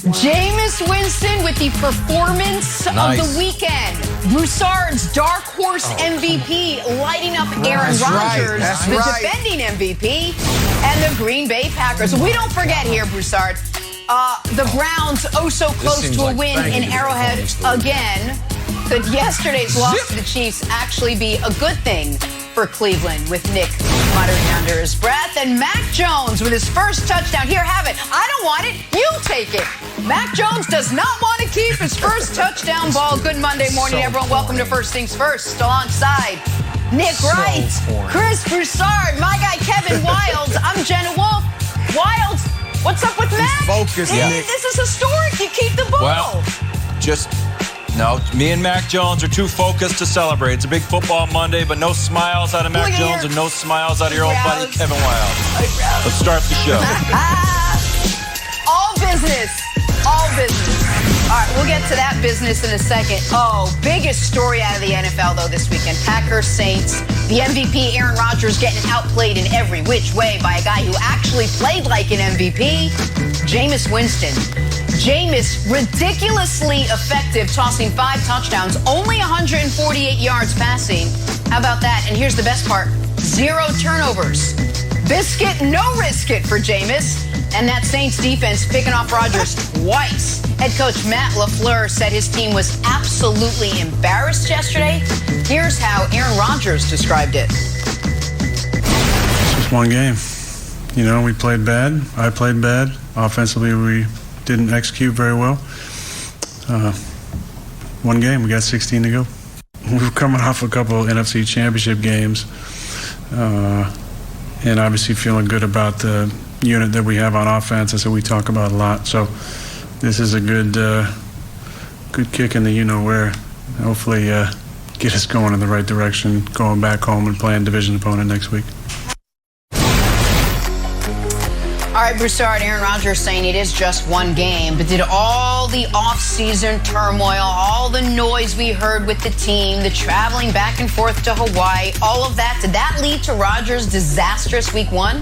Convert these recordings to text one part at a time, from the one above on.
Jameis Winston with the performance of the weekend. Broussard's dark horse MVP lighting up Aaron Rodgers, the defending MVP, and the Green Bay Packers. We don't forget here, Broussard, the Browns so close to a win in Arrowhead again. Could yesterday's loss to the Chiefs actually be a good thing for Cleveland, with Nick muttering under his breath, and Mac Jones with his first touchdown. Here, have it. I don't want it. You take it. Mac Jones does not want to keep his first touchdown ball. Good Monday morning, everyone. Welcome to First Things First, alongside Nick Wright, Chris Broussard, my guy Kevin Wilds. I'm Jenna Wolfe. Wilds, what's up with Mac? Focus, Nick. This is historic. You keep the ball. Well, no, me and Mac Jones are too focused to celebrate. It's a big football Monday, but no smiles out of Mac Jones and no smiles out of your old buddy Kevin Wilds. Let's start the show. All business. All business. All right, we'll get to that business in a second. Biggest story out of the NFL, though, this weekend. Packers, Saints. The MVP, Aaron Rodgers, getting outplayed in every which way by a guy who actually played like an MVP, Jameis Winston. Jameis, ridiculously effective, tossing 5 touchdowns, only 148 yards passing. How about that? And here's the best part. 0 turnovers. Biscuit, no risk it for Jameis. And that Saints defense picking off Rodgers twice. Head coach Matt LaFleur said his team was absolutely embarrassed yesterday. Here's how Aaron Rodgers described it. It's just one game. You know, we played bad. I played bad. Offensively, we didn't execute very well. One game, we got 16 to go. We were coming off a couple of NFC championship games, and obviously feeling good about the unit that we have on offense. That's what we talk about a lot. So this is a good kick in the you-know-where. Hopefully get us going in the right direction, going back home and playing division opponent next week. All right, Broussard, Aaron Rodgers saying it is just one game, but did all the offseason turmoil, all the noise we heard with the team, the traveling back and forth to Hawaii, all of that, did that lead to Rodgers' disastrous week 1?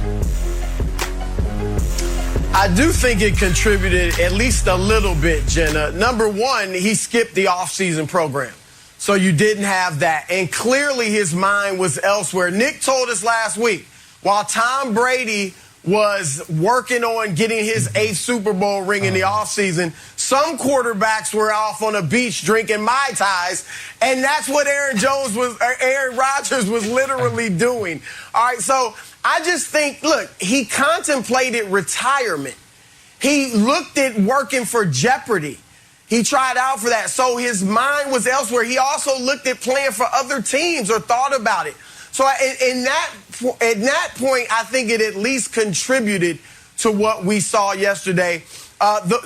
I do think it contributed at least a little bit, Jenna. Number one, he skipped the offseason program. So you didn't have that. And clearly his mind was elsewhere. Nick told us last week, while Tom Brady was working on getting his 8th Super Bowl ring in the offseason, some quarterbacks were off on a beach drinking Mai Tais, and that's what Aaron Rodgers was literally doing. All right, so I just think, look, he contemplated retirement. He looked at working for Jeopardy. He tried out for that. So his mind was elsewhere. He also looked at playing for other teams or thought about it. So at that point, I think it at least contributed to what we saw yesterday.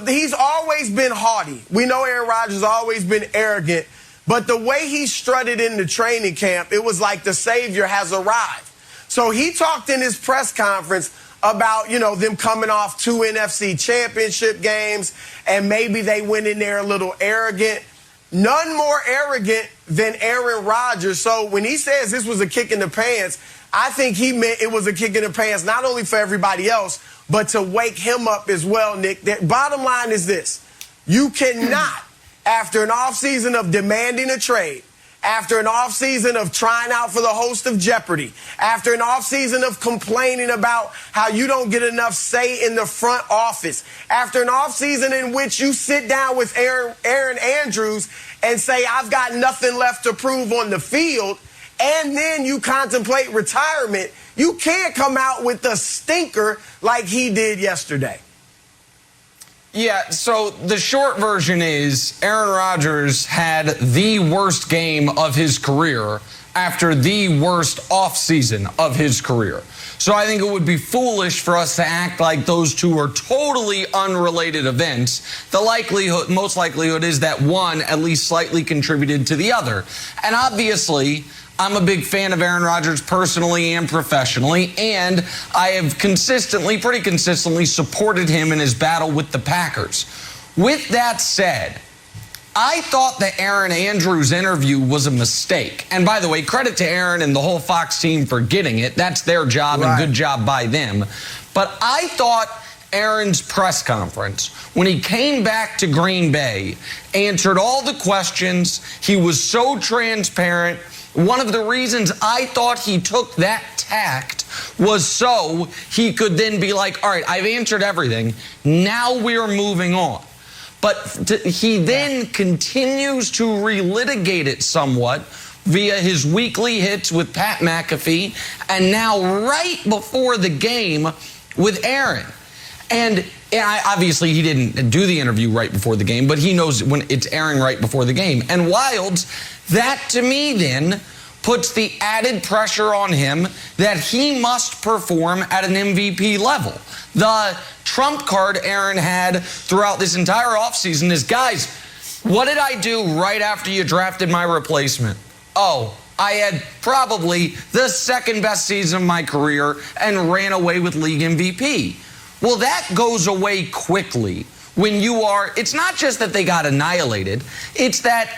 He's always been haughty. We know Aaron Rodgers has always been arrogant. But the way he strutted into training camp, it was like the Savior has arrived. So he talked in his press conference about, them coming off 2 NFC championship games, and maybe they went in there a little arrogant. None more arrogant than Aaron Rodgers. So when he says this was a kick in the pants, I think he meant it was a kick in the pants not only for everybody else, but to wake him up as well, Nick. The bottom line is this. You cannot, after an offseason of demanding a trade, after an offseason of trying out for the host of Jeopardy, after an offseason of complaining about how you don't get enough say in the front office, after an offseason in which you sit down with Aaron Andrews and say, I've got nothing left to prove on the field, and then you contemplate retirement, you can't come out with a stinker like he did yesterday. Yeah, so the short version is Aaron Rodgers had the worst game of his career after the worst offseason of his career. So I think it would be foolish for us to act like those two are totally unrelated events. The most likelihood is that one at least slightly contributed to the other. And obviously, I'm a big fan of Aaron Rodgers personally and professionally, and I have pretty consistently supported him in his battle with the Packers. With that said, I thought the Aaron Andrews interview was a mistake. And by the way, credit to Aaron and the whole Fox team for getting it. That's their job, and good job by them. But I thought Aaron's press conference, when he came back to Green Bay, answered all the questions. He was so transparent. One of the reasons I thought he took that tact was so he could then be like, all right, I've answered everything. Now we're moving on. But he then continues to relitigate it somewhat via his weekly hits with Pat McAfee, and now right before the game with Aaron. And obviously he didn't do the interview right before the game, but he knows when it's airing right before the game. And Wildes, that to me then puts the added pressure on him that he must perform at an MVP level. The trump card Aaron had throughout this entire offseason is, guys, what did I do right after you drafted my replacement? Oh, I had probably the second best season of my career and ran away with league MVP. Well, that goes away quickly when you are, it's not just that they got annihilated, it's that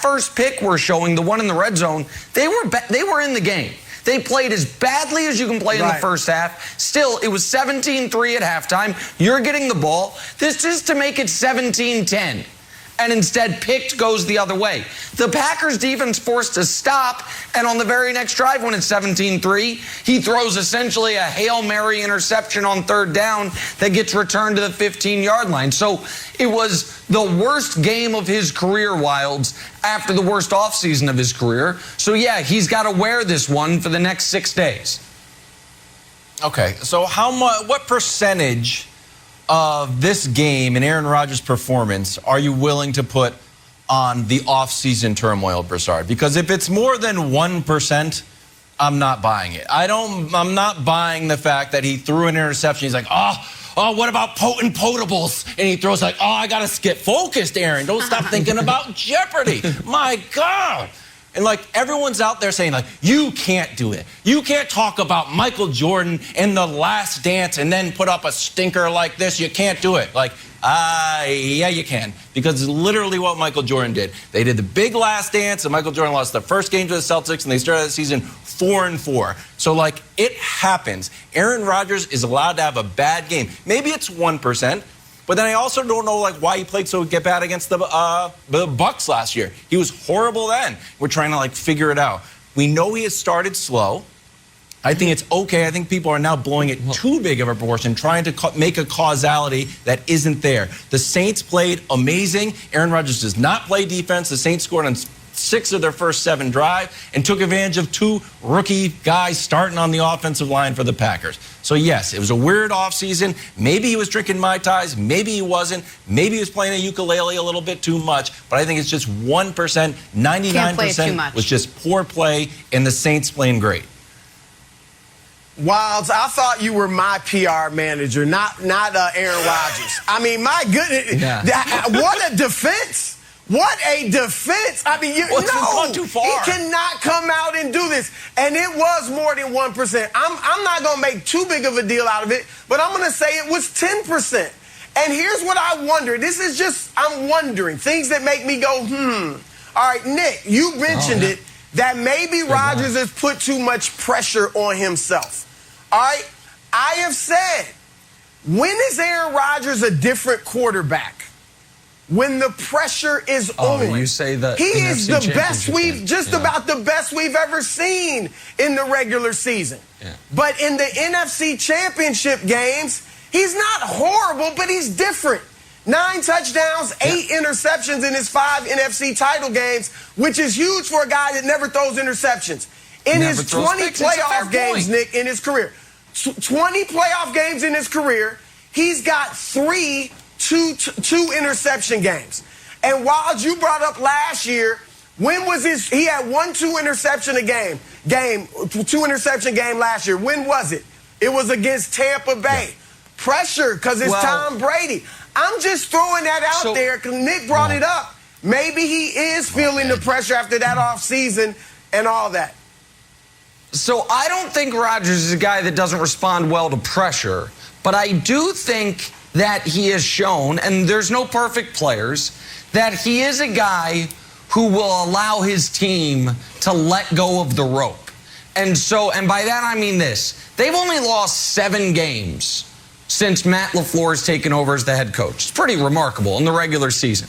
first pick we're showing, the one in the red zone, they were in the game. They played as badly as you can play in the first half. Still, it was 17-3 at halftime. You're getting the ball. This is to make it 17-10. And instead, picked goes the other way. The Packers defense forced to stop, and on the very next drive when it's 17-3, he throws essentially a Hail Mary interception on third down that gets returned to the 15-yard line. So it was the worst game of his career, Wildes, after the worst offseason of his career. So yeah, he's got to wear this one for the next 6 days. Okay, so what percentage of this game and Aaron Rodgers' performance are you willing to put on the offseason turmoil, Broussard? Because if it's more than 1%, I'm not buying it. I'm not buying the fact that he threw an interception. He's like, oh, what about potent potables? And he throws like, I got to get focused, Aaron. Don't stop thinking about Jeopardy. My God. And like everyone's out there saying like, you can't do it. You can't talk about Michael Jordan in The Last Dance and then put up a stinker like this. You can't do it. Like, yeah, you can. Because it's literally what Michael Jordan did. They did the big Last Dance, and Michael Jordan lost the first game to the Celtics, and they started the season 4-4. So like, it happens. Aaron Rodgers is allowed to have a bad game. Maybe it's 1%. But then I also don't know like why he played so bad against the Bucs last year. He was horrible then. We're trying to like figure it out. We know he has started slow. I think it's okay. I think people are now blowing it too big of a proportion, trying to make a causality that isn't there. The Saints played amazing. Aaron Rodgers does not play defense. The Saints scored on 6 of their first 7 drives and took advantage of 2 rookie guys starting on the offensive line for the Packers. So, yes, it was a weird offseason. Maybe he was drinking Mai Tais. Maybe he wasn't. Maybe he was playing a ukulele a little bit too much. But I think it's just 1%. 99% was just poor play, and the Saints playing great. Wildes, I thought you were my PR manager, not Aaron Rodgers. I mean, my goodness, what a defense. What a defense. I mean, gone too far. He cannot come out and do this. And it was more than 1%. I'm not going to make too big of a deal out of it, but I'm going to say it was 10%. And here's what I wonder. This is just, I'm wondering, things that make me go, All right, Nick, you mentioned it, that maybe Rodgers has put too much pressure on himself. All right, I have said, when is Aaron Rodgers a different quarterback? When the pressure is on. You say that he is the best about the best we've ever seen in the regular season. Yeah. But in the NFC Championship games, he's not horrible, but he's different. 9 touchdowns, 8 interceptions in his 5 NFC title games, which is huge for a guy that never throws interceptions. In his 20 playoff games, Nick, in his career, 20 playoff games in his career, he's got 2 interception games. And while you brought up last year, when was he had 1-2 interception a game, 2 interception game last year. When was it? It was against Tampa Bay. Yeah. Pressure, because it's Tom Brady. I'm just throwing that out there because Nick brought it up. Maybe he is feeling the pressure after that offseason and all that. So I don't think Rodgers is a guy that doesn't respond well to pressure, but I do think that he has shown, and there's no perfect players, that he is a guy who will allow his team to let go of the rope. And by that I mean this. They've only lost 7 games since Matt LaFleur has taken over as the head coach. It's pretty remarkable in the regular season.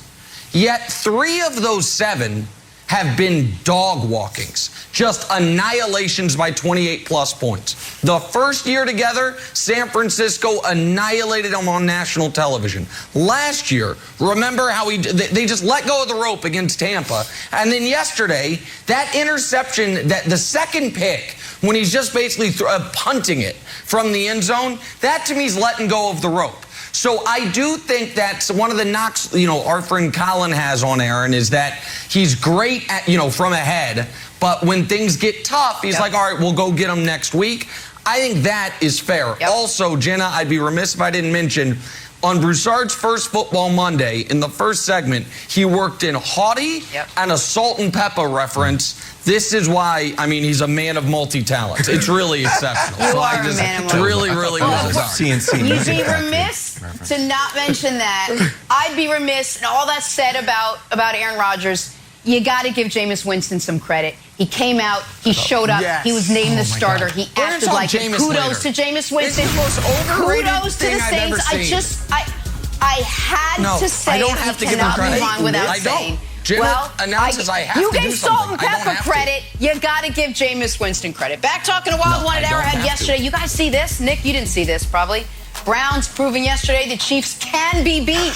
Yet 3 of those 7 have been dog walkings, just annihilations by 28-plus points. The first year together, San Francisco annihilated them on national television. Last year, remember how they just let go of the rope against Tampa. And then yesterday, that interception, that the second pick, when he's just basically punting it from the end zone, that to me is letting go of the rope. So I do think that's one of the knocks, our friend Colin has on Aaron is that he's great at, from ahead, but when things get tough, he's like, all right, we'll go get them next week. I think that is fair. Yep. Also, Jenna, I'd be remiss if I didn't mention, on Broussard's first Football Monday, in the first segment, he worked in haughty and a salt and pepper reference. This is why, he's a man of multi-talents. It's really exceptional. You are a man of really well done. CNC. You'd be remiss to not mention that. I'd be remiss, and all that said about Aaron Rodgers, you got to give Jameis Winston some credit. He came out, he showed up, he was named the starter, he acted like it. Kudos to Jameis Winston. Kudos to the Saints. I had to say it. We cannot move on without saying. Jenna announces I have to do something. You gave salt and pepper credit. You got to give Jameis Winston credit. Back talking to Wild One at Arrowhead yesterday. You guys see this? Nick, you didn't see this probably. Browns proving yesterday the Chiefs can be beat.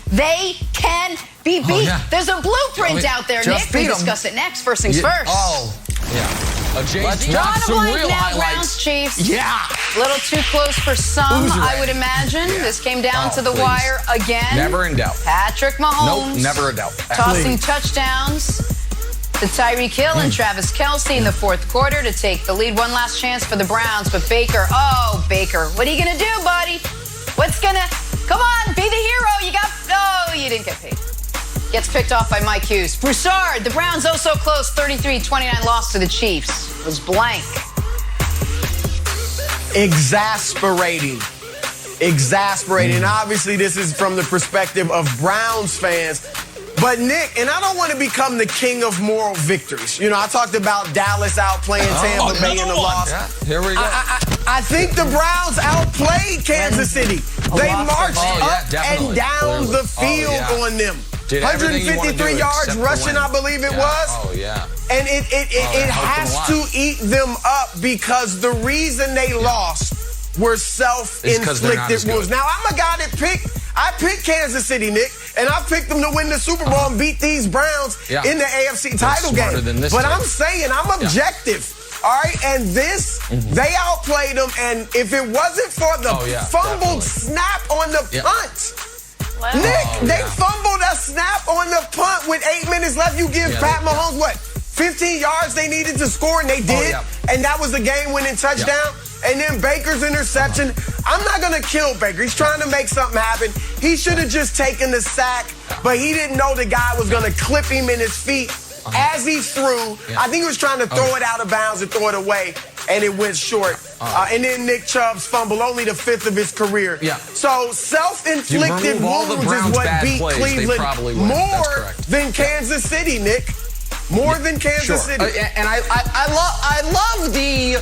They can be beat. There's a blueprint out there, Nick. We'll discuss it next. First things first. Let's watch some real highlights. Browns, Chiefs. A little too close for some, I would imagine. This came down to the wire again. Never in doubt. Patrick Mahomes. Nope, never in doubt. Tossing touchdowns to Tyreek Hill and Travis Kelce in the fourth quarter to take the lead. One last chance for the Browns, but Baker, what are you going to do, buddy? Come on, be the hero. You didn't get paid. Gets picked off by Mike Hughes. Broussard, the Browns so close, 33-29 loss to the Chiefs. It was blank. Exasperating. And obviously this is from the perspective of Browns fans. But Nick, and I don't want to become the king of moral victories. I talked about Dallas outplaying Tampa Bay in the loss. Here we go. I think the Browns outplayed Kansas City. They marched up and down the field on them. 153 yards rushing, I believe it was. And it has to eat them up because the reason they lost were self-inflicted wounds. Now, I'm a guy that I picked Kansas City, Nick, and I picked them to win the Super Bowl and beat these Browns in the AFC title game. But I'm saying I'm objective. All right, and they outplayed them, and if it wasn't for the fumbled snap on the punt, Nick, they fumbled a snap on the punt with 8 minutes left. You give Pat Mahomes, 15 yards they needed to score, and they did, and that was a game-winning touchdown. And then Baker's interception. I'm not going to kill Baker. He's trying to make something happen. He should have just taken the sack, but he didn't know the guy was going to clip him in his feet as he threw. I think he was trying to throw it out of bounds and throw it away, and it went short. And then Nick Chubb's fumble, only the 5th of his career. So self-inflicted wounds is what beat Cleveland more than Kansas City, Nick. More than Kansas City. And I love the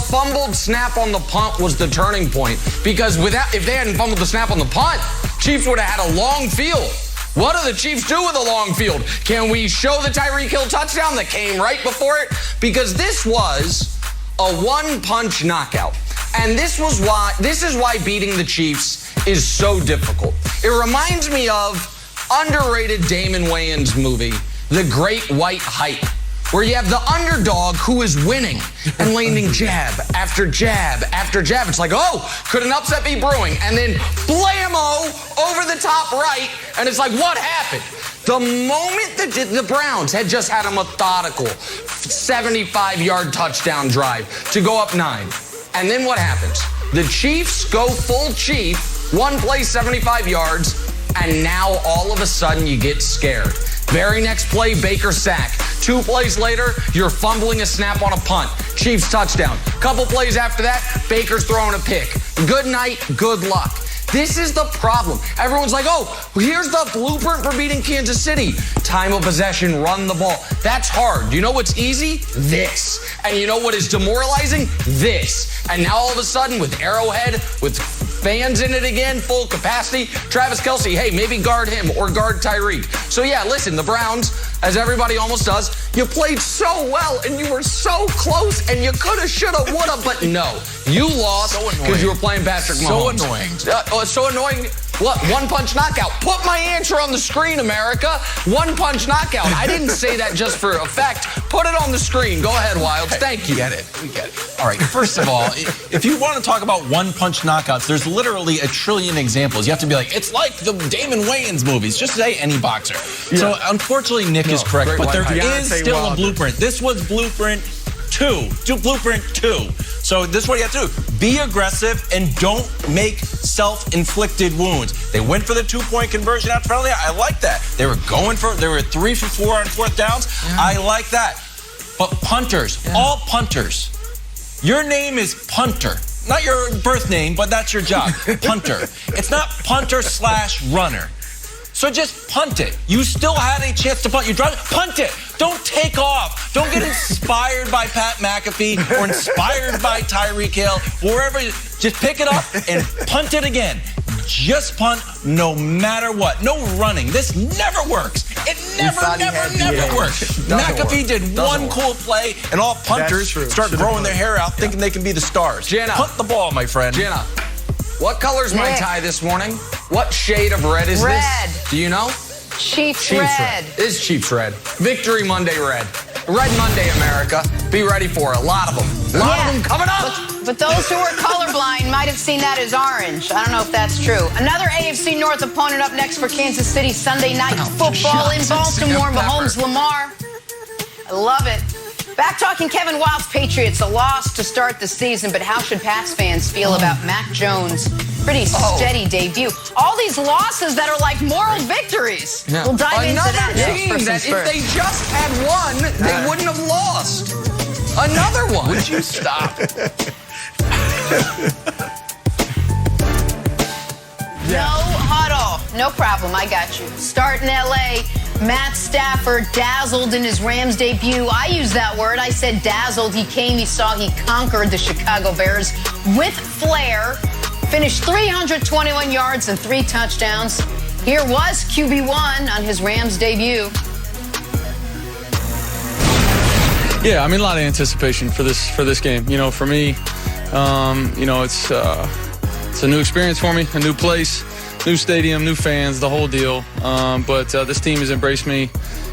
fumbled snap on the punt was the turning point, because if they hadn't fumbled the snap on the punt, Chiefs would have had a long field. What do the Chiefs do with a long field? Can we show the Tyreek Hill touchdown that came right before it? Because this was a one-punch knockout. And this is why beating the Chiefs is so difficult. It reminds me of underrated Damon Wayans movie, The Great White Hype, where you have the underdog who is winning and landing jab after jab after jab. It's like, could an upset be brewing? And then blammo over the top right, and it's like, what happened? The moment that the Browns had just had a methodical 75-yard touchdown drive to go up 9. And then what happens? The Chiefs go full Chief, one play 75 yards, and now all of a sudden you get scared. Very next play, Baker sack. 2 plays later, you're fumbling a snap on a punt. Chiefs touchdown. Couple plays after that, Baker's throwing a pick. Good night, good luck. This is the problem. Everyone's like, here's the blueprint for beating Kansas City. Time of possession, run the ball. That's hard. You know what's easy? This. And you know what is demoralizing? This. And now all of a sudden with Arrowhead, with fans in it again, full capacity. Travis Kelce, hey, maybe guard him or guard Tyreek. So, yeah, listen, the Browns, as everybody almost does, you played so well and you were so close and you coulda, shoulda, woulda, but no. You lost because you were playing Patrick Mahomes. So annoying. What? One-punch knockout. Put my answer on the screen, America. One-punch knockout. I didn't say that just for effect. Put it on the screen. Go ahead, Wilds. Thank you. We get it. All right, first of all, if you want to talk about one-punch knockouts, there's literally a trillion examples. You have to be like, it's like the Damon Wayans movies. Just say any boxer. Yeah. So, unfortunately, Nick is correct, but there is still a blueprint. This was blueprint 2. Blueprint 2. So this is what you have to do. Be aggressive and don't make self-inflicted wounds. They went for the 2-point conversion after penalty. I like that. They were 3 for 4 on 4th downs. Yeah. I like that. But punters, all punters, your name is punter. Not your birth name, but that's your job. Punter. It's not punter/runner. So just punt it. You still had a chance to punt. You drive it. Punt it. Don't take off. Don't get inspired by Pat McAfee or inspired by Tyreek Hill. Wherever, just pick it up and punt it again. Just punt no matter what. No running. This never works. It never works. McAfee did one cool play, and all punters start growing their hair out thinking they can be the stars. Jenna. Punt the ball, my friend. Jenna. What color's my tie this morning? What shade of red is this? Do you know? Chiefs red. It is Chiefs red. Victory Monday red. Red Monday, America. Be ready for it. A lot of them. A lot of them coming up. But those who are colorblind might have seen that as orange. I don't know if that's true. Another AFC North opponent up next for Kansas City Sunday night football in Baltimore. Mahomes, Lamar. I love it. Back talking Kevin Wild's Patriots, a loss to start the season, but how should Pats fans feel about Mac Jones' pretty steady debut? All these losses that are like moral victories. Yeah. We'll dive into that next. That if they just had won, they wouldn't have lost. Another one. Would you stop? No huddle. No problem. I got you. Start in L.A. Matt Stafford dazzled in his Rams debut. I use that word. I said dazzled. He came, he saw, he conquered the Chicago Bears with flair. Finished 321 yards and 3 touchdowns. Here was QB1 on his Rams debut. Yeah, I mean, a lot of anticipation for this game. You know, for me, you know, it's a new experience for me, a new place. New stadium, new fans, the whole deal. But this team has embraced me,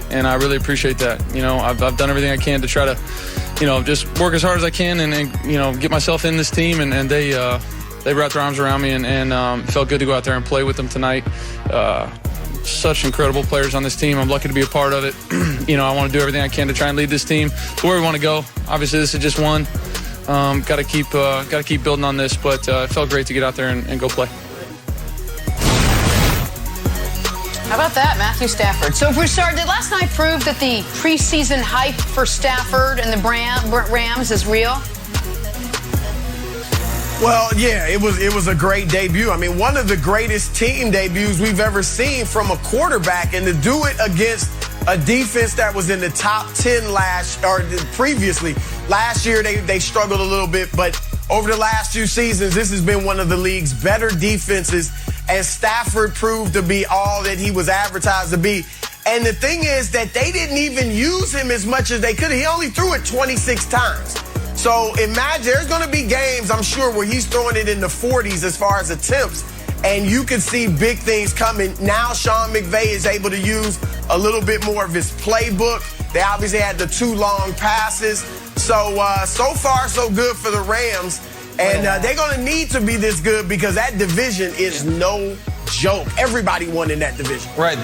and I really appreciate that. You know, I've done everything I can to try to, you know, just work as hard as I can and you know, get myself in this team. And they wrapped their arms around me, and it felt good to go out there and play with them tonight. Such incredible players on this team. I'm lucky to be a part of it. You know, I want to do everything I can to try and lead this team to where we want to go. Obviously, this is just one. Got to keep building on this, but it felt great to get out there and go play. How about that, Matthew Stafford? So, Broussard, did last night prove that the preseason hype for Stafford and the Rams is real? Well, yeah, it was a great debut. I mean, one of the greatest team debuts we've ever seen from a quarterback, and to do it against a defense that was in the top 10 previously. Last year, they struggled a little bit, but over the last few seasons, this has been one of the league's better defenses, and Stafford proved to be all that he was advertised to be. And the thing is that they didn't even use him as much as they could. He only threw it 26 times. So imagine, there's going to be games, I'm sure, where he's throwing it in the 40s as far as attempts, and you can see big things coming. Now Sean McVay is able to use a little bit more of his playbook. They obviously had the 2 long passes. So far, so good for the Rams. And they're going to need to be this good because that division is no joke. Everybody won in that division. Right.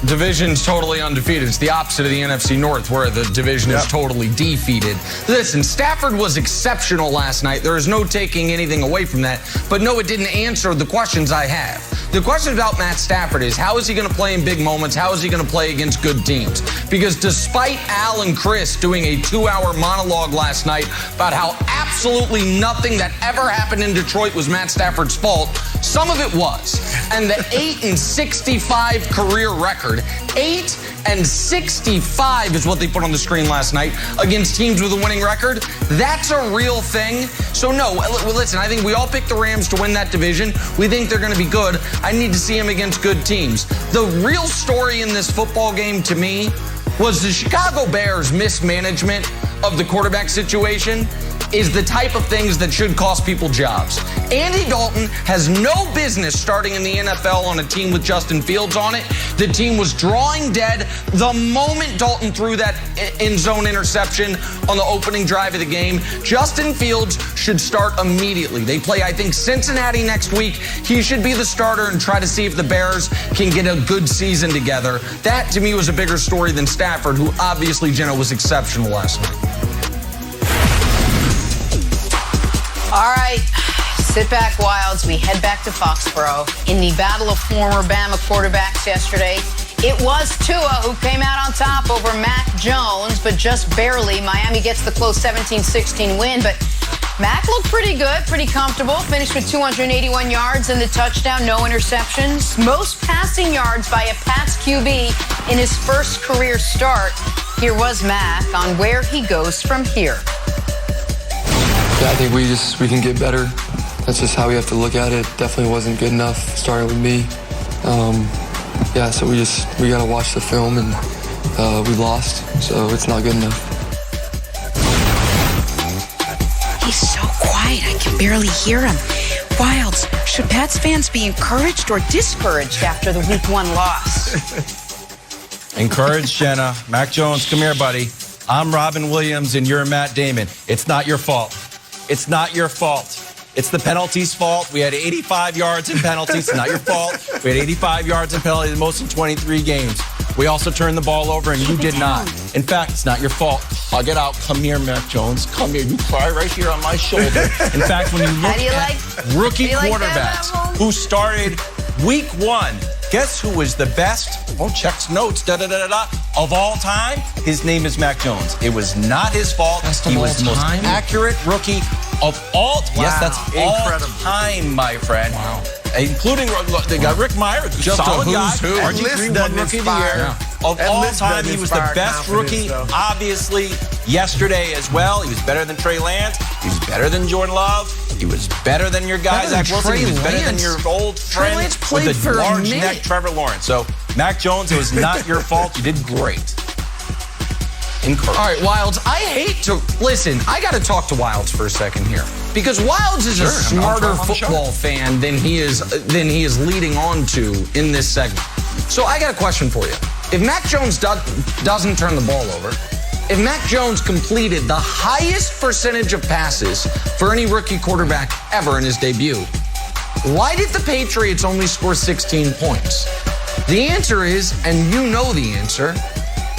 Division's totally undefeated. It's the opposite of the NFC North, where the division is totally defeated. Listen, Stafford was exceptional last night. There is no taking anything away from that. But no, it didn't answer the questions I have. The question about Matt Stafford is, how is he going to play in big moments? How is he going to play against good teams? Because despite Al and Chris doing a 2-hour monologue last night about how absolutely nothing that ever happened in Detroit was Matt Stafford's fault, Some of it was. And the 8-65 career record, 8-65 is what they put on the screen last night against teams with a winning record. That's a real thing. So no, listen, I think we all picked the Rams to win that division. We think they're going to be good. I need to see them against good teams. The real story in this football game to me was the Chicago Bears' mismanagement of the quarterback situation is the type of things that should cost people jobs. Andy Dalton has no business starting in the NFL on a team with Justin Fields on it. The team was drawing dead the moment Dalton threw that end-zone interception on the opening drive of the game. Justin Fields should start immediately. They play, I think, Cincinnati next week. He should be the starter and try to see if the Bears can get a good season together. That, to me, was a bigger story than Stafford, who obviously, Jenna, was exceptional last night. All right, sit back, Wilds. We head back to Foxborough. In the battle of former Bama quarterbacks yesterday, it was Tua who came out on top over Mac Jones, but just barely. Miami gets the close 17-16 win, but Mac looked pretty good, pretty comfortable. Finished with 281 yards and the touchdown, no interceptions. Most passing yards by a Pats QB in his first career start. Here was Mac on where he goes from here. Yeah, I think we can get better. That's just how we have to look at it. Definitely wasn't good enough starting with me. So we got to watch the film, and we lost, so it's not good enough. He's so quiet, I can barely hear him. Wilds, should Pats fans be encouraged or discouraged after the Week 1 loss? Encouraged, Jenna. Mac Jones, come here, buddy. I'm Robin Williams, and you're Matt Damon. It's not your fault. It's not your fault. It's the penalties' fault. We had 85 yards in penalties. It's not your fault. We had 85 yards in penalties, the most in 23 games. We also turned the ball over, and you did not. In fact, it's not your fault. Hug it out. Come here, Mac Jones. Come here. You cry right here on my shoulder. In fact, when you look at rookie quarterbacks who started Week 1, guess who was the best? Oh, checks notes, of all time? His name is Mac Jones. It was not his fault. He was the most accurate rookie of all time. Wow. Yes, that's all time, my friend. Wow. Including, they got Rick Meyer, just solid guy. RG3 won Rookie of the Year. Of all time, he was the best rookie, obviously, yesterday as well. He was better than Trey Lance. He was better than Jordan Love. He was better than your guy, Zach Wilson. He was better than your old friend with the large neck, Trevor Lawrence. So, Mac Jones, it was not your fault. You did great. Encouraged. All right, Wilds, I hate to... Listen, I got to talk to Wilds for a second here. Because Wilds is a smarter football fan than he is leading on to in this segment. So I got a question for you. If Mac Jones doesn't turn the ball over, if Mac Jones completed the highest percentage of passes for any rookie quarterback ever in his debut, why did the Patriots only score 16 points? The answer is, and you know the answer,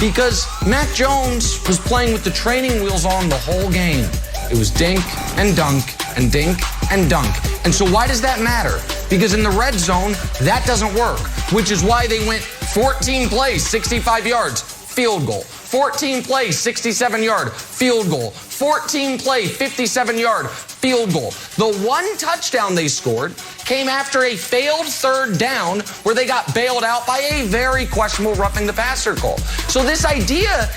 because Mac Jones was playing with the training wheels on the whole game. It was dink and dunk and dink and dunk. And so why does that matter? Because in the red zone, that doesn't work, which is why they went 14 plays, 65 yards, field goal. 14 plays, 67-yard, field goal. 14 play, 57-yard, field goal. The one touchdown they scored came after a failed third down where they got bailed out by a very questionable roughing the passer call. So this idea,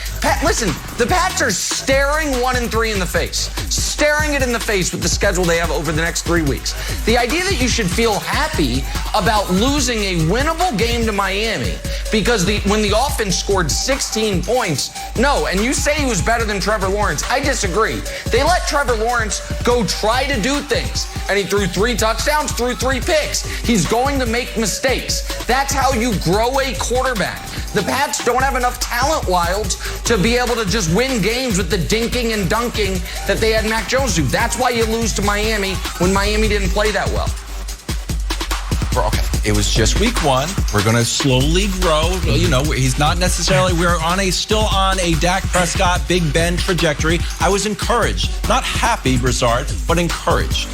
listen, the Pats are staring 1-3 in the face, staring it in the face with the schedule they have over the next 3 weeks. The idea that you should feel happy about losing a winnable game to Miami because when the offense scored 16 points, no, and you say he was better than Trevor Lawrence. I disagree. They let Trevor Lawrence go try to do things, and he threw 3 touchdowns, threw 3 picks. He's going to make mistakes. That's how you grow a quarterback. The Pats don't have enough talent, Wilds, to be able to just win games with the dinking and dunking that they had Mac Jones do. That's why you lose to Miami when Miami didn't play that well. Okay, it was just Week 1. We're going to slowly grow. You know, he's not necessarily, we're still on a Dak Prescott, Big Ben trajectory. I was encouraged. Not happy, Broussard, but encouraged.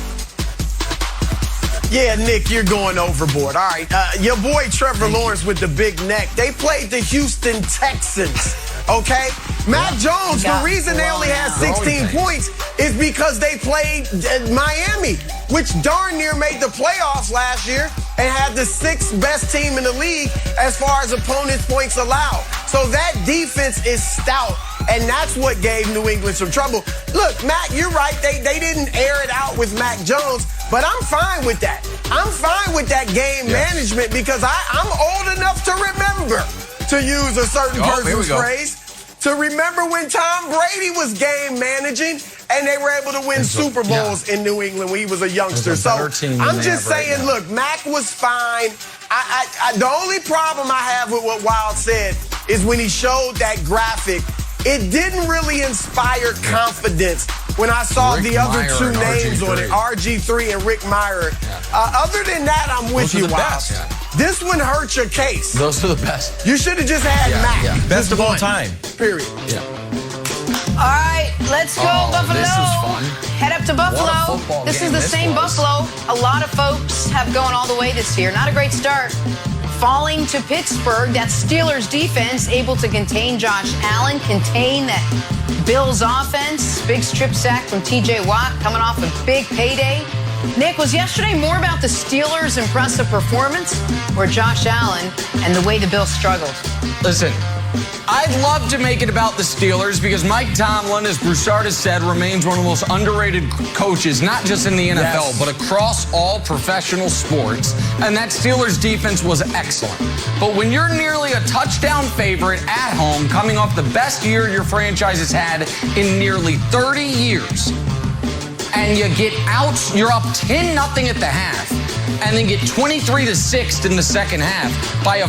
Yeah, Nick, you're going overboard. All right, your boy Trevor Lawrence with the big neck. They played the Houston Texans okay? Mac Jones, the reason they only had 16 points is because they played Miami, which darn near made the playoffs last year and had the 6th best team in the league as far as opponents' points allowed. So that defense is stout, and that's what gave New England some trouble. Look, Mac, you're right. They didn't air it out with Mac Jones, but I'm fine with that. I'm fine with that game management because I'm old enough to remember, to use a certain person's phrase, to remember when Tom Brady was game managing and they were able to win Super Bowls in New England when he was a youngster. So I'm just saying, look, Mac was fine. The only problem I have with what Wild said is when he showed that graphic, it didn't really inspire confidence when I saw the other two names on it, RG3 and Rick Meyer. Other than that, I'm with you, Wild. This one hurt your case. Those are the best. You should have just had Mac. Best of all time. Period. All right, let's go, Buffalo. This was fun. Head up to Buffalo. This is the same Buffalo a lot of folks have going all the way this year. Not a great start. Falling to Pittsburgh, that Steelers defense able to contain Josh Allen, contain that Bills offense. Big strip sack from TJ Watt coming off a big payday. Nick, was yesterday more about the Steelers' impressive performance or Josh Allen and the way the Bills struggled? Listen, I'd love to make it about the Steelers because Mike Tomlin, as Broussard has said, remains one of the most underrated coaches, not just in the NFL, but across all professional sports. And that Steelers defense was excellent. But when you're nearly a touchdown favorite at home, coming off the best year your franchise has had in nearly 30 years, and you get out, you're up 10-0 at the half, and then get 23-6 in the second half by a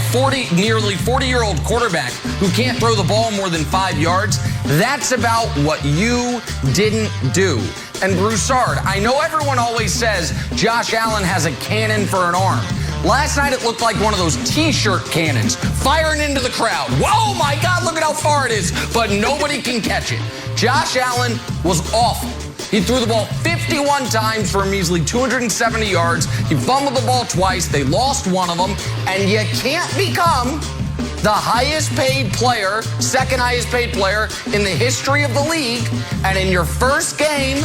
nearly 40-year-old quarterback who can't throw the ball more than 5 yards. That's about what you didn't do. And Broussard, I know everyone always says Josh Allen has a cannon for an arm. Last night it looked like one of those T-shirt cannons firing into the crowd. Whoa, my God, look at how far it is, but nobody can catch it. Josh Allen was awful. He threw the ball 51 times for a measly 270 yards. He fumbled the ball twice. They lost one of them. And you can't become the highest paid player, second highest paid player in the history of the league. And in your first game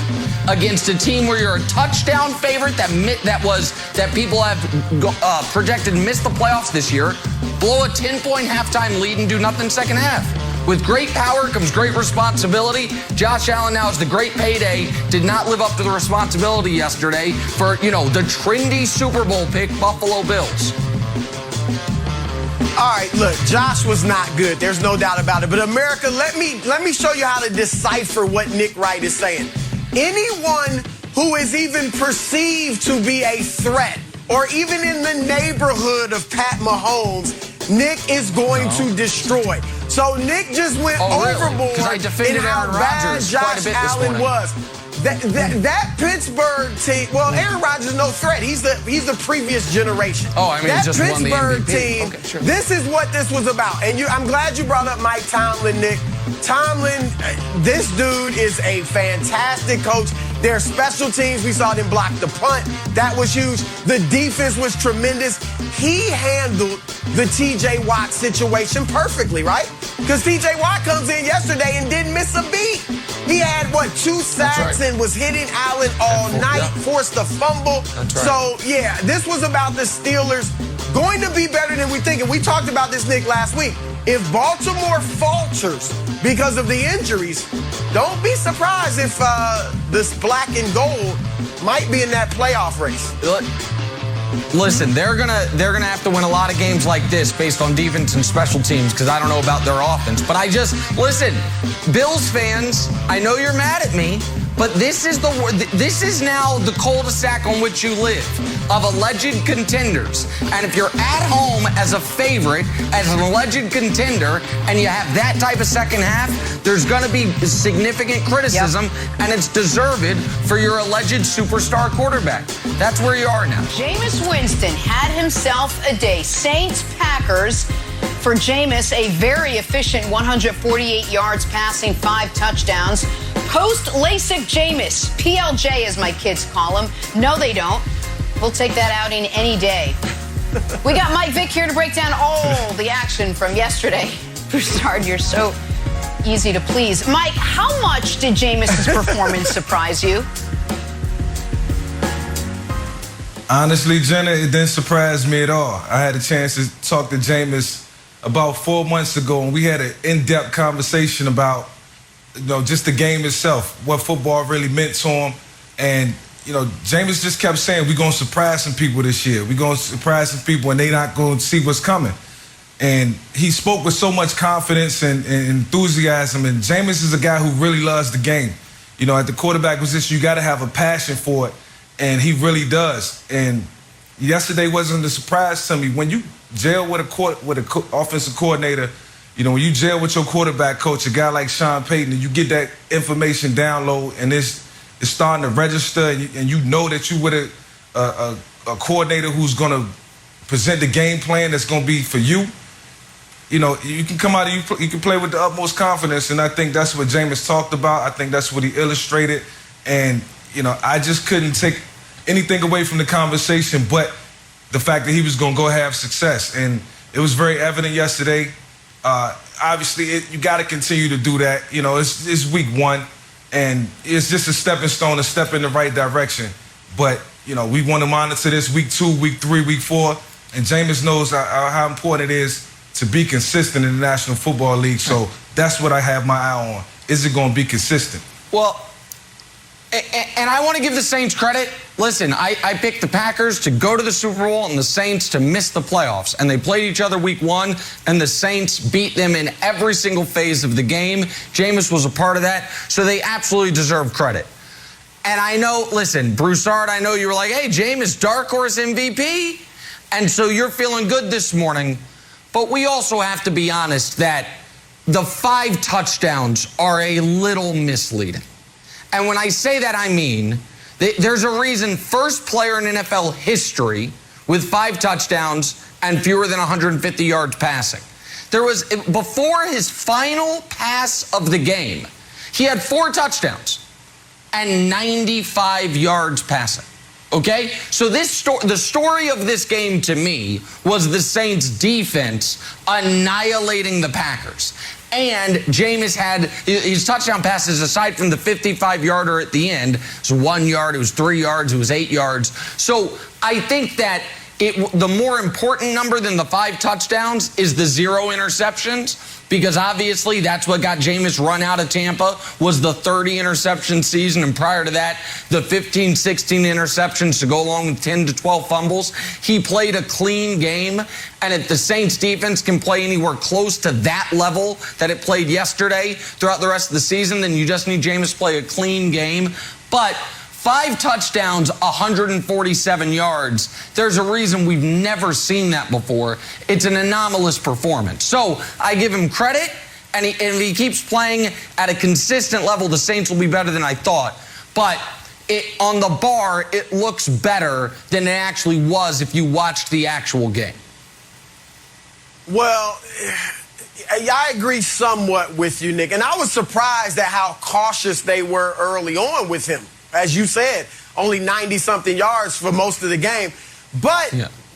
against a team where you're a touchdown favorite that people have projected miss the playoffs this year, blow a 10-point halftime lead and do nothing second half. With great power comes great responsibility. Josh Allen now is the great payday. Did not live up to the responsibility yesterday for, the trendy Super Bowl pick, Buffalo Bills. All right, look, Josh was not good. There's no doubt about it. But America, let me show you how to decipher what Nick Wright is saying. Anyone who is even perceived to be a threat or even in the neighborhood of Pat Mahomes, Nick is going to destroy. So Nick just went overboard in how bad Josh Allen was. That Pittsburgh team, well, Aaron Rodgers is no threat. He's the previous generation. That just Pittsburgh team, this is what this was about. And I'm glad you brought up Mike Tomlin, Nick. Tomlin, this dude is a fantastic coach. Their special teams, we saw them block the punt. That was huge. The defense was tremendous. He handled the TJ Watt situation perfectly, right? Because TJ Watt comes in yesterday and didn't miss a beat. He had, 2 sacks and was hitting Allen all night, forced a fumble. So, this was about the Steelers going to be better than we think. And we talked about this, Nick, last week. If Baltimore falters because of the injuries, don't be surprised if this black and gold might be in that playoff race. Listen, they're gonna have to win a lot of games like this based on defense and special teams because I don't know about their offense. But listen, Bills fans, I know you're mad at me, but this is now the cul-de-sac on which you live of alleged contenders. And if you're at home as a favorite, as an alleged contender, and you have that type of second half, there's going to be significant criticism, and it's deserved for your alleged superstar quarterback. That's where you are now. Jameis Winston had himself a day. Saints, Packers. For Jameis, a very efficient 148 yards passing, 5 touchdowns. Post-LASIK Jameis, PLJ as my kids call him. No, they don't. We'll take that outing any day. We got Vick here to break down all the action from yesterday. Broussard, you're so easy to please. Mike, how much did Jameis's performance surprise you? Honestly, Jenna, it didn't surprise me at all. I had a chance to talk to Jameis about 4 months ago, and we had an in-depth conversation about, just the game itself, what football really meant to him. And, Jameis just kept saying, we're going to surprise some people this year. We're going to surprise some people, and they're not going to see what's coming. And he spoke with so much confidence and enthusiasm. And Jameis is a guy who really loves the game. At the quarterback position, you got to have a passion for it. And he really does. And yesterday wasn't a surprise to me. When you gel with a offensive coordinator, when you gel with your quarterback coach, a guy like Sean Payton, and you get that information download, and it's starting to register, and you know that you with a coordinator who's going to present the game plan that's going to be for you. You can come out and you can play with the utmost confidence, and I think that's what Jameis talked about. I think that's what he illustrated. And I just couldn't take anything away from the conversation but the fact that he was going to go have success. And it was very evident yesterday. Obviously, you got to continue to do that. It's week one, and it's just a stepping stone, a step in the right direction. But, we want to monitor this week 2, week 3, week 4. And Jameis knows how important it is to be consistent in the National Football League. So that's what I have my eye on. Is it going to be consistent? Well, and I want to give the Saints credit. Listen, I picked the Packers to go to the Super Bowl and the Saints to miss the playoffs. And they played each other week 1, and the Saints beat them in every single phase of the game. Jameis was a part of that, so they absolutely deserve credit. And I know, listen, Broussard, I know you were like, hey, Jameis, dark horse MVP. And so you're feeling good this morning. But we also have to be honest that the 5 touchdowns are a little misleading. And when I say that, I mean there's a reason first player in NFL history with 5 touchdowns and fewer than 150 yards passing. Before his final pass of the game, he had 4 touchdowns and 95 yards passing. Okay? So the story of this game to me was the Saints defense annihilating the Packers. And Jameis had his touchdown passes, aside from the 55-yarder at the end. It was 1 yard, it was 3 yards, it was 8 yards. So I think that the more important number than the 5 touchdowns is the 0 interceptions, because obviously that's what got Jameis run out of Tampa, was the 30 interception season, and prior to that, the 15, 16 interceptions to go along with 10 to 12 fumbles. He played a clean game, and if the Saints defense can play anywhere close to that level that it played yesterday throughout the rest of the season, then you just need Jameis to play a clean game. But 5 touchdowns, 147 yards. There's a reason we've never seen that before. It's an anomalous performance. So I give him credit, and if he keeps playing at a consistent level, the Saints will be better than I thought. But on the bar, it looks better than it actually was if you watched the actual game. Well, I agree somewhat with you, Nick. And I was surprised at how cautious they were early on with him. As you said, only 90-something yards for most of the game. But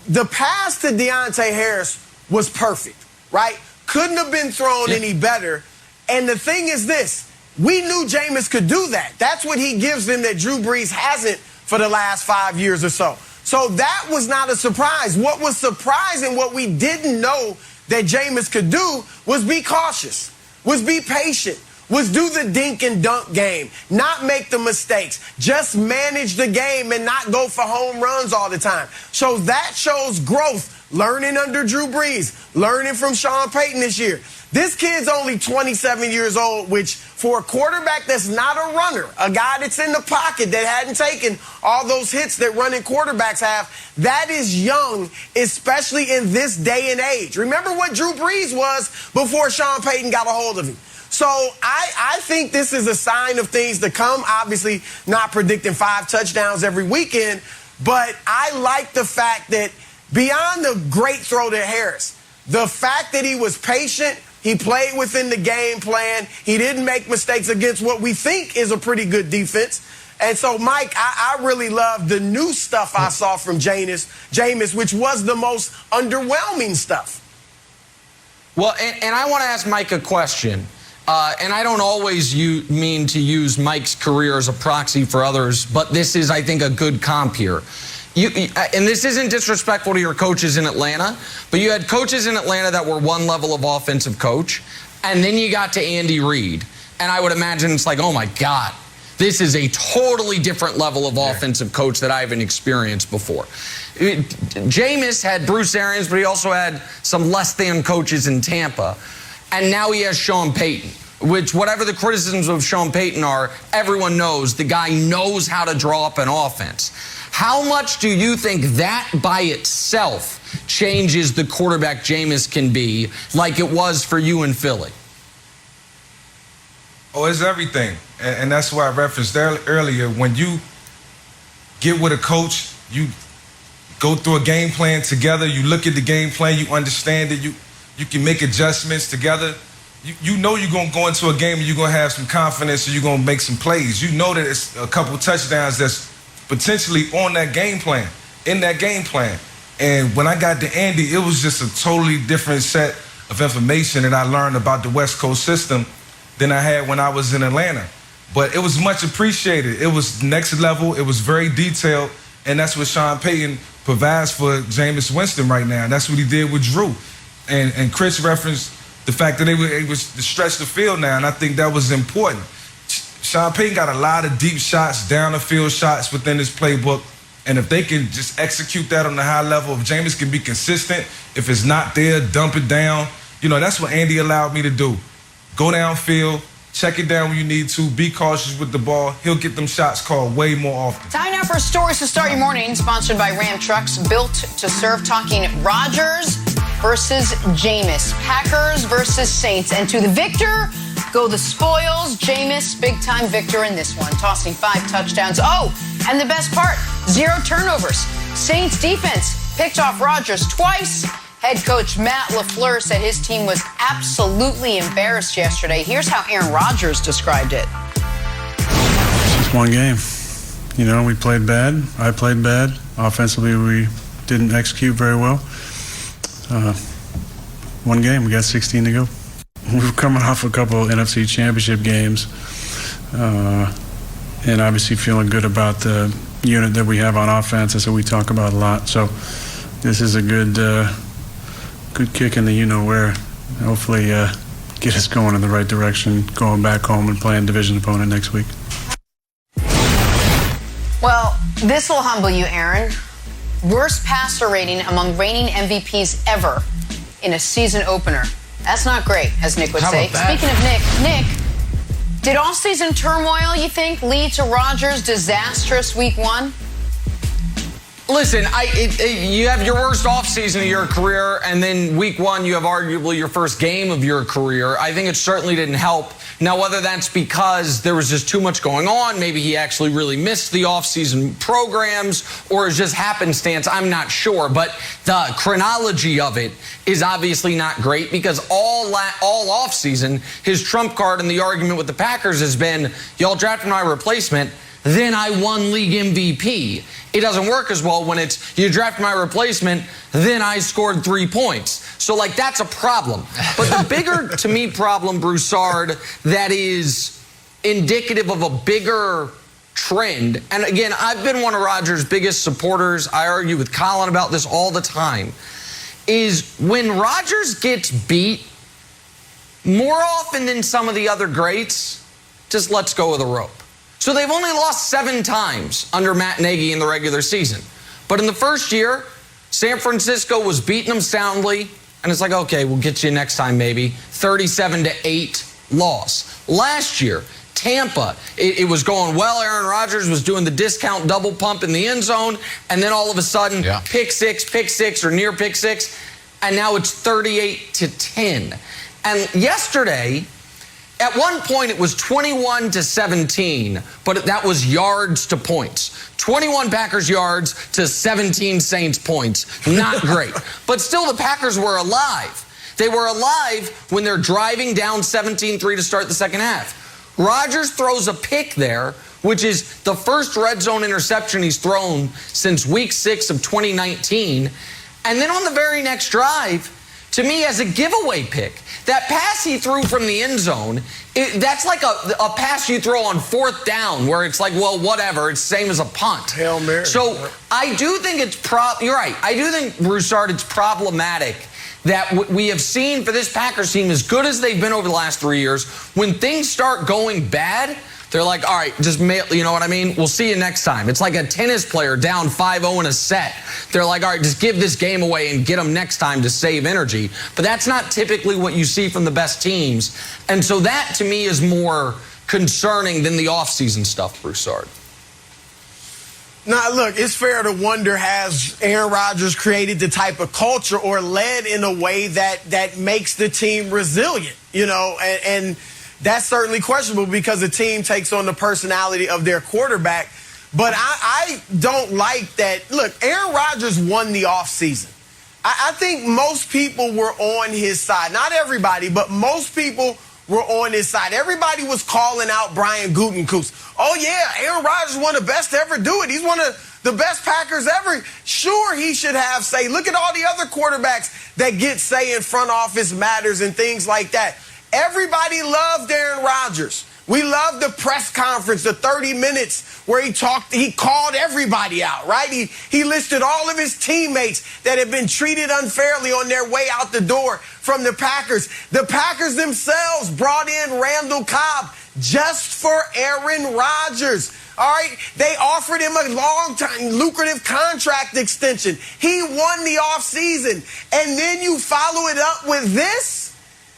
the pass to Deontay Harris was perfect, right? Couldn't have been thrown any better. And the thing is this, we knew Jameis could do that. That's what he gives them that Drew Brees hasn't for the last 5 years or so. So that was not a surprise. What was surprising, what we didn't know that Jameis could do, was be cautious, was be patient, was do the dink and dunk game, not make the mistakes, just manage the game and not go for home runs all the time. So that shows growth, learning under Drew Brees, learning from Sean Payton this year. This kid's only 27 years old, which for a quarterback that's not a runner, a guy that's in the pocket that hadn't taken all those hits that running quarterbacks have, that is young, especially in this day and age. Remember what Drew Brees was before Sean Payton got a hold of him. So I think this is a sign of things to come. Obviously, not predicting 5 touchdowns every weekend, but I like the fact that beyond the great throw to Harris, the fact that he was patient, he played within the game plan, he didn't make mistakes against what we think is a pretty good defense. And so, Mike, I really love the new stuff I saw from Jameis, which was the most underwhelming stuff. Well, and I want to ask Mike a question. And I don't always mean to use Mike's career as a proxy for others, but this is, I think, a good comp here. And this isn't disrespectful to your coaches in Atlanta, but you had coaches in Atlanta that were one level of offensive coach, and then you got to Andy Reid. And I would imagine it's like, oh my God, this is a totally different level of offensive coach that I haven't experienced before. Jameis had Bruce Arians, but he also had some less than coaches in Tampa. And now he has Sean Payton, which whatever the criticisms of Sean Payton are, everyone knows the guy knows how to draw up an offense. How much do you think that by itself changes the quarterback Jameis can be like it was for you in Philly? Oh, it's everything. And that's why I referenced earlier. When you get with a coach, you go through a game plan together, you look at the game plan, you understand it, you can make adjustments together. You know you're going to go into a game and you're going to have some confidence and you're going to make some plays. You know that it's a couple touchdowns that's potentially on that game plan, in that game plan. And when I got to Andy, it was just a totally different set of information that I learned about the West Coast system than I had when I was in Atlanta. But it was much appreciated. It was next level. It was very detailed. And that's what Sean Payton provides for Jameis Winston right now. And that's what he did with Drew. And Chris referenced the fact that they were able to stretch the field now, and I think that was important. Sean Payton got a lot of deep shots, down the field shots within his playbook, and if they can just execute that on the high level, if Jameis can be consistent, if it's not there, dump it down. You know, that's what Andy allowed me to do. Go downfield, check it down when you need to, be cautious with the ball. He'll get them shots called way more often. Time now for stories to start your morning, sponsored by Ram Trucks, built to serve. Talking Rodgers versus Jameis, Packers versus Saints, and to the victor go the spoils. Jameis, big-time victor in this one, tossing 5 touchdowns. Oh, and the best part, 0 turnovers. Saints defense picked off Rodgers twice. Head coach Matt LaFleur said his team was absolutely embarrassed yesterday. Here's how Aaron Rodgers described it. It's just one game. You know, we played bad. I played bad. Offensively, we didn't execute very well. One game, we got 16 to go. We were coming off a couple of NFC championship games, and obviously feeling good about the unit that we have on offense. That's what we talk about a lot. So this is a good kick in the you-know-where. Hopefully get us going in the right direction, going back home and playing division opponent next week. Well, this will humble you, Aaron. Worst passer rating among reigning MVPs ever in a season opener. That's not great, as Nick would say. Speaking of Nick, did offseason turmoil, you think, lead to Rodgers' disastrous week 1? Listen, you have your worst offseason of your career, and then week 1, you have arguably your first game of your career. I think it certainly didn't help. Now, whether that's because there was just too much going on, maybe he actually really missed the offseason programs, or it's just happenstance, I'm not sure. But the chronology of it is obviously not great, because all offseason, his trump card in the argument with the Packers has been, y'all drafted my replacement, then I won league MVP. It doesn't work as well when it's, you drafted my replacement, then I scored 3 points. So, like, that's a problem. But the bigger, to me, problem, Broussard, that is indicative of a bigger trend, and again, I've been one of Rodgers' biggest supporters, I argue with Colin about this all the time, is when Rodgers gets beat, more often than some of the other greats, just lets go of the rope. So they've only lost 7 times under Matt Nagy in the regular season. But in the first year, San Francisco was beating them soundly, and it's like, okay, we'll get you next time maybe. 37-8 loss. Last year, Tampa, it was going well. Aaron Rodgers was doing the discount double pump in the end zone, and then all of a sudden, pick six, or near pick 6, and now it's 38-10. And yesterday, at one point, it was 21-17, but that was yards to points. 21 Packers yards to 17 Saints points. Not great. But still, the Packers were alive. They were alive when they're driving down 17-3 to start the second half. Rodgers throws a pick there, which is the first red zone interception he's thrown since week 6 of 2019. And then on the very next drive, to me as a giveaway pick. That pass he threw from the end zone, that's like a pass you throw on 4th down where it's like, well, whatever, it's the same as a punt. Hail Mary. So I do think you're right. I do think, Broussard, it's problematic that we have seen for this Packers team, as good as they've been over the last 3 years, when things start going bad, they're like, all right, just you know what I mean? We'll see you next time. It's like a tennis player down 5-0 in a set. They're like, all right, just give this game away and get them next time to save energy. But that's not typically what you see from the best teams. And so that, to me, is more concerning than the offseason stuff, Broussard. Now, look, it's fair to wonder, has Aaron Rodgers created the type of culture or led in a way that makes the team resilient, you know, and that's certainly questionable because the team takes on the personality of their quarterback. But I don't like that. Look, Aaron Rodgers won the offseason. I think most people were on his side. Not everybody, but most people were on his side. Everybody was calling out Brian Gutekunst. Oh, yeah, Aaron Rodgers is one of the best to ever do it. He's one of the best Packers ever. Sure, he should have say. Look at all the other quarterbacks that get say in front office matters and things like that. Everybody loved Aaron Rodgers. We loved the press conference, the 30 minutes where he called everybody out, right? He listed all of his teammates that had been treated unfairly on their way out the door from the Packers. The Packers themselves brought in Randall Cobb just for Aaron Rodgers. All right, they offered him a long-time, lucrative contract extension. He won the offseason. And then you follow it up with this?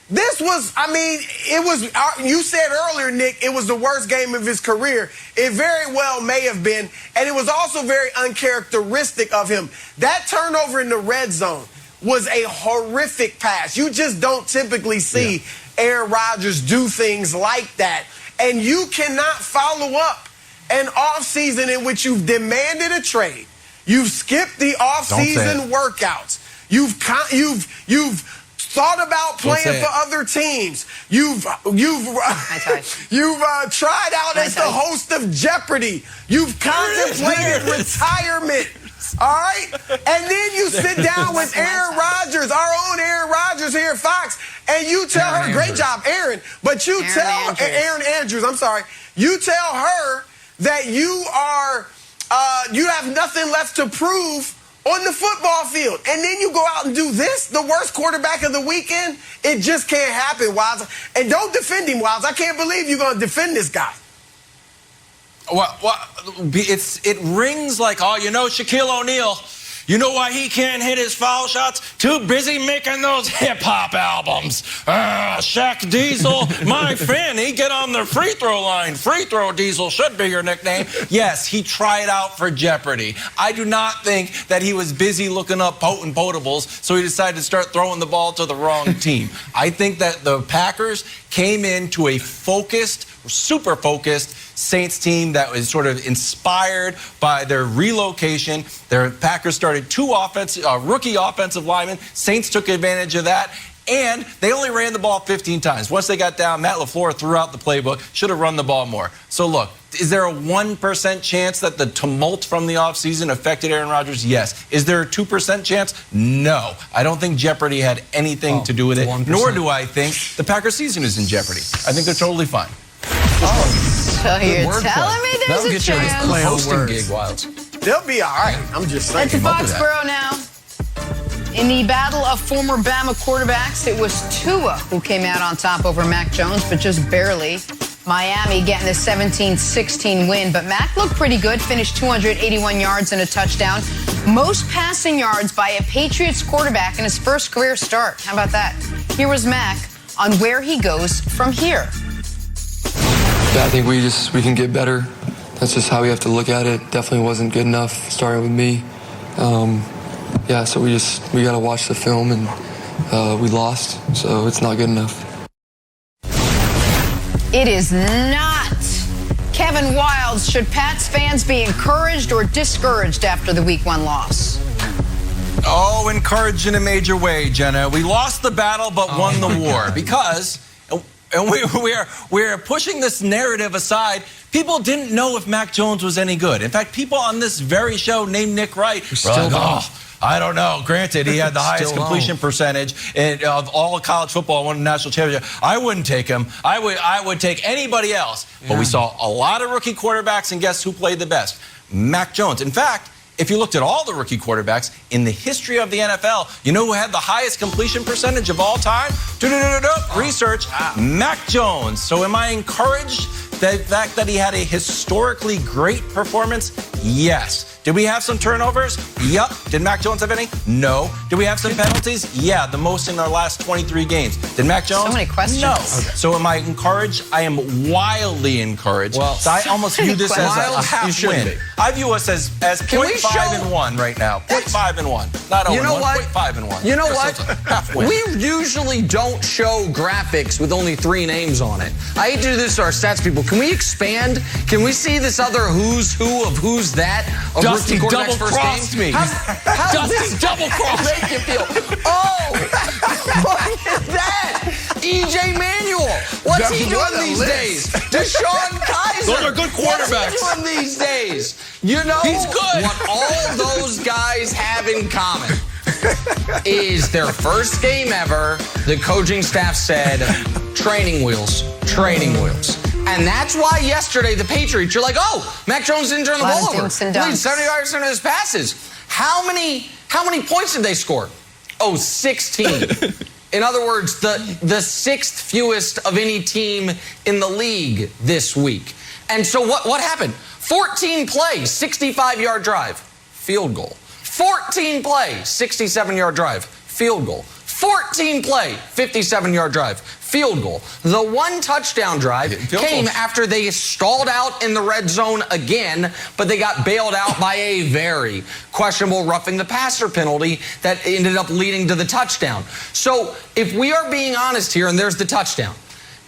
This was, I mean, it was, you said earlier, Nick, it was the worst game of his career. It very well may have been, and it was also very uncharacteristic of him. That turnover in the red zone was a horrific pass. You just don't typically see Aaron Rodgers do things like that. And you cannot follow up an offseason in which you've demanded a trade. You've skipped the offseason workouts. You've thought about playing for other teams. You've tried out as the host of Jeopardy. You've contemplated retirement. All right? And then you sit down with Aaron Rodgers, our own Aaron Rodgers here at Fox, and you tell her, great job, Aaron, but you tell Aaron Andrews, I'm sorry, you tell her that you have nothing left to prove on the football field. And then you go out and do this, the worst quarterback of the weekend. It just can't happen, Wiles. And don't defend him, Wiles. I can't believe you're going to defend this guy. Well, it rings like, oh, you know, Shaquille O'Neal, you know why he can't hit his foul shots? Too busy making those hip-hop albums. Shaq Diesel, my fan, he get on the free throw line. Free throw Diesel should be your nickname. Yes, he tried out for Jeopardy. I do not think that he was busy looking up potent potables, so he decided to start throwing the ball to the wrong team. I think that the Packers came into a focused, super focused Saints team that was sort of inspired by their relocation. Their Packers started two rookie offensive linemen. Saints took advantage of that. And they only ran the ball 15 times. Once they got down, Matt LaFleur threw out the playbook, should have run the ball more. So look, is there a 1% chance that the tumult from the offseason affected Aaron Rodgers? Yes. Is there a 2% chance? No. I don't think Jeopardy had anything to do with it, 1%. Nor do I think the Packers season is in jeopardy. I think they're totally fine. So you're telling me there's a chance? Hosting gig, Wilds. They'll be all right. I'm just saying. That's Foxborough now. In the battle of former Bama quarterbacks, it was Tua who came out on top over Mac Jones, but just barely. Miami getting a 17-16 win, but Mac looked pretty good, finished 281 yards and a touchdown. Most passing yards by a Patriots quarterback in his first career start. How about that? Here was Mac on where he goes from here. Yeah, I think we can get better. That's just how we have to look at it. Definitely wasn't good enough, starting with me. Yeah, so we got to watch the film, and we lost, so it's not good enough. It is not. Kevin Wildes, should Pats fans be encouraged or discouraged after the Week 1 loss? Oh, encouraged in a major way, Jenna. We lost the battle but won the war because... And we are pushing this narrative aside. People didn't know if Mac Jones was any good. In fact, people on this very show named Nick Wright were like, I don't know. Granted, he had the highest completion percentage of all of college football, won a national championship. I wouldn't take him. I would take anybody else. Yeah. But we saw a lot of rookie quarterbacks, and guess who played the best? Mac Jones. In fact, if you looked at all the rookie quarterbacks in the history of the NFL, you know who had the highest completion percentage of all time? Research, Mac Jones. So am I encouraged the fact that he had a historically great performance? Yes. Did we have some turnovers? Yup. Did Mac Jones have any? No. Did we have some penalties? Yeah, the most in our last 23 games. Did Mac Jones? So many questions. No. Okay. So am I encouraged? I am wildly encouraged. Well, so I almost view this as a half win. I view us as 0.5-1 right now. 0.5-1. Not 0-1. 0.5-1. You know what? Half win. We usually don't show graphics with only 3 names on it. I hate to do this to our stats people. Can we expand? Can we see this other who's who of who's that? Dusty double-crossed me. How Dusty double-crossed make you feel? Oh, look at that. E.J. Manuel. What's he doing these days? Deshaun Kaiser. Those are good quarterbacks. What's he doing these days? You know he's good. What all those guys have in common is their first game ever, the coaching staff said, training wheels, training wheels. And that's why yesterday the Patriots, you're like, oh, Mac Jones didn't turn the ball over. Lead 75% of his passes. How many points did they score? Oh, 16. In other words, the 6th fewest of any team in the league this week. And so what happened? 14 plays, 65-yard drive, field goal. 14 play, 67-yard drive, field goal. 14 play, 57-yard drive, field goal. The 1 touchdown drive came after they stalled out in the red zone again, but they got bailed out by a very questionable roughing the passer penalty that ended up leading to the touchdown. So if we are being honest here, and there's the touchdown,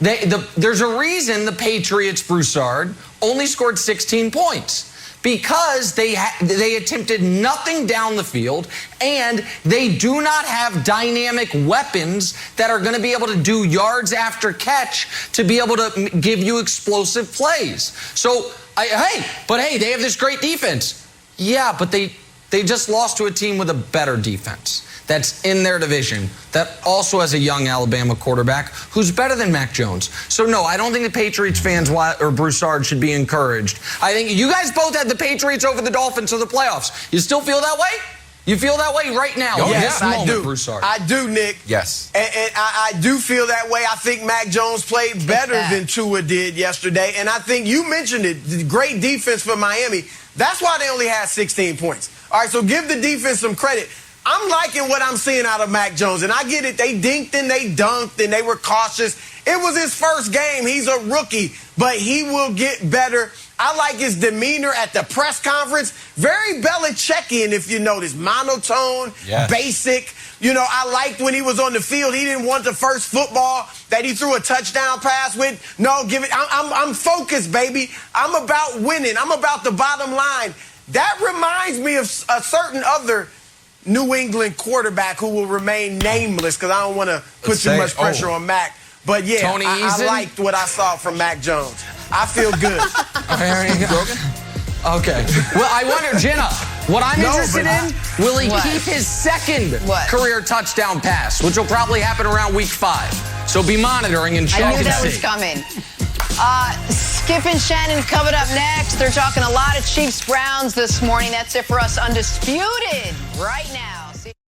there's a reason the Patriots, Broussard, only scored 16 points. Because they attempted nothing down the field, and they do not have dynamic weapons that are going to be able to do yards after catch to be able to give you explosive plays. So, hey, they have this great defense. Yeah, but they just lost to a team with a better defense that's in their division, that also has a young Alabama quarterback who's better than Mac Jones. So, no, I don't think the Patriots fans or Broussard should be encouraged. I think you guys both had the Patriots over the Dolphins in the playoffs. You still feel that way? You feel that way right now? Oh, yes, I do. Broussard. I do, Nick. Yes. And I do feel that way. I think Mac Jones played better than Tua did yesterday. And I think you mentioned it, great defense for Miami. That's why they only had 16 points. All right, so give the defense some credit. I'm liking what I'm seeing out of Mac Jones, and I get it. They dinked and they dunked and they were cautious. It was his first game. He's a rookie, but he will get better. I like his demeanor at the press conference. Very Belichickian, if you notice. Monotone, basic. You know, I liked when he was on the field. He didn't want the first football that he threw a touchdown pass with. No, give it. I'm focused, baby. I'm about winning. I'm about the bottom line. That reminds me of a certain other New England quarterback who will remain nameless because I don't want to put too much pressure on Mac. But, yeah, I liked what I saw from Mac Jones. I feel good. Okay. Well, I wonder, Jenna, what I'm interested in, will he keep his second career touchdown pass, which will probably happen around week 5. So be monitoring and check and see. I knew that was coming. Skip and Shannon coming up next. They're talking a lot of Chiefs-Browns this morning. That's it for us Undisputed right now.